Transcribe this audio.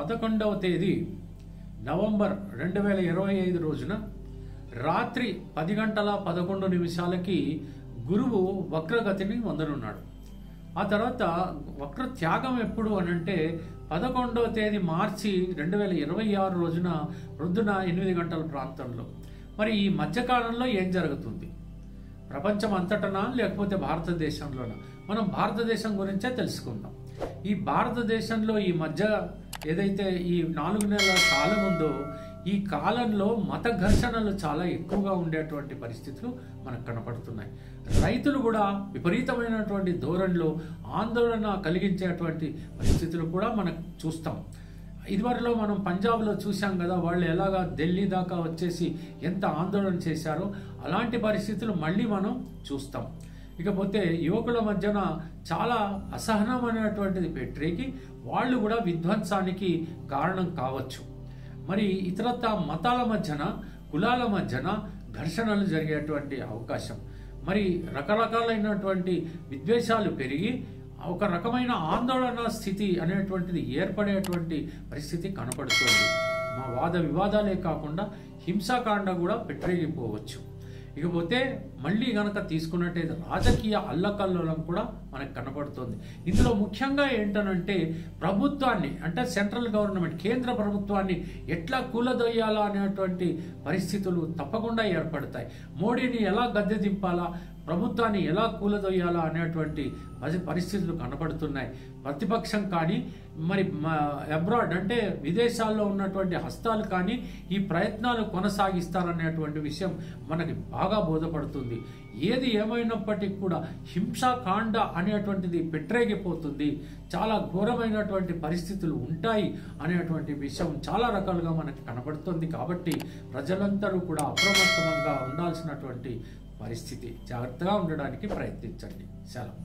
11వ తేదీ నవంబర్ 2025 రోజున రాత్రి 10:11 గురువు వక్రగతిని పొందనున్నాడు. ఆ తర్వాత వక్ర త్యాగం ఎప్పుడు అనంటే 11వ తేదీ మార్చి 2026 రోజున ప్రొద్దున 8 గంటల ప్రాంతంలో. మరి ఈ మధ్యకాలంలో ఏం జరుగుతుంది? ప్రపంచం అంతటనా లేకపోతే భారతదేశంలోనా? మనం భారతదేశం గురించే తెలుసుకుందాం. ఈ భారతదేశంలో ఈ మధ్య ఏదైతే ఈ 4 నెలల కాలం ఉందో ఈ కాలంలో మత ఘర్షణలు చాలా ఎక్కువగా ఉండేటువంటి పరిస్థితులు మనకు కనపడుతున్నాయి. రైతులు కూడా విపరీతమైనటువంటి ధోరణిలో ఆందోళన కలిగించేటువంటి పరిస్థితులు కూడా మనకు చూస్తాం. ఇదివరలో మనం పంజాబ్లో చూసాం కదా, వాళ్ళు ఎలాగా ఢిల్లీ దాకా వచ్చేసి ఎంత ఆందోళన చేశారో అలాంటి పరిస్థితులు మళ్ళీ మనం చూస్తాం. ఇకపోతే యువకుల మధ్యన చాలా అసహనం అనేటువంటిది పెట్టేకి వాళ్ళు కూడా విధ్వంసానికి కారణం కావచ్చు. మరి ఇతరత్ర మతాల మధ్యన కులాల మధ్యన ఘర్షణలు జరిగేటువంటి అవకాశం, మరి రకరకాలైనటువంటి విద్వేషాలు పెరిగి ఒక రకమైన ఆందోళన స్థితి అనేటువంటిది ఏర్పడేటువంటి పరిస్థితి కనపడుతుంది. మా వాద వివాదాలే కాకుండా హింసాకాండ కూడా పెట్టరేగిపోవచ్చు. ఇకపోతే మళ్ళీ గనక తీసుకున్నట్టయితే రాజకీయ అల్లకల్లోలం కూడా మనకు కనపడుతుంది. ఇందులో ముఖ్యంగా ఏంటనంటే ప్రభుత్వాన్ని, అంటే సెంట్రల్ గవర్నమెంట్ కేంద్ర ప్రభుత్వాన్ని ఎట్లా కూలదొయ్యాలా అనేటువంటి పరిస్థితులు తప్పకుండా ఏర్పడతాయి. మోడీని ఎలా గద్దె దింపాలా, ప్రభుత్వాన్ని ఎలా కూలదొయ్యాలా అనేటువంటి పరిస్థితులు కనపడుతున్నాయి. ప్రతిపక్షం కానీ మరి అబ్రాడ్ అంటే విదేశాల్లో ఉన్నటువంటి హస్తాలు కానీ ఈ ప్రయత్నాలు కొనసాగిస్తారనేటువంటి విషయం మనకి బాగా బోధపడుతుంది. ఏది ఏమైనప్పటికీ కూడా హింసాకాండ అనేటువంటిది పెట్టరేగిపోతుంది. చాలా ఘోరమైనటువంటి పరిస్థితులు ఉంటాయి అనేటువంటి విషయం చాలా రకాలుగా మనకి కనపడుతుంది. కాబట్టి ప్రజలందరూ కూడా అప్రమత్తంగా ఉండాల్సినటువంటి పరిస్థితి. జాగ్రత్తగా ఉండడానికి ప్రయత్నించండి. సెలవు.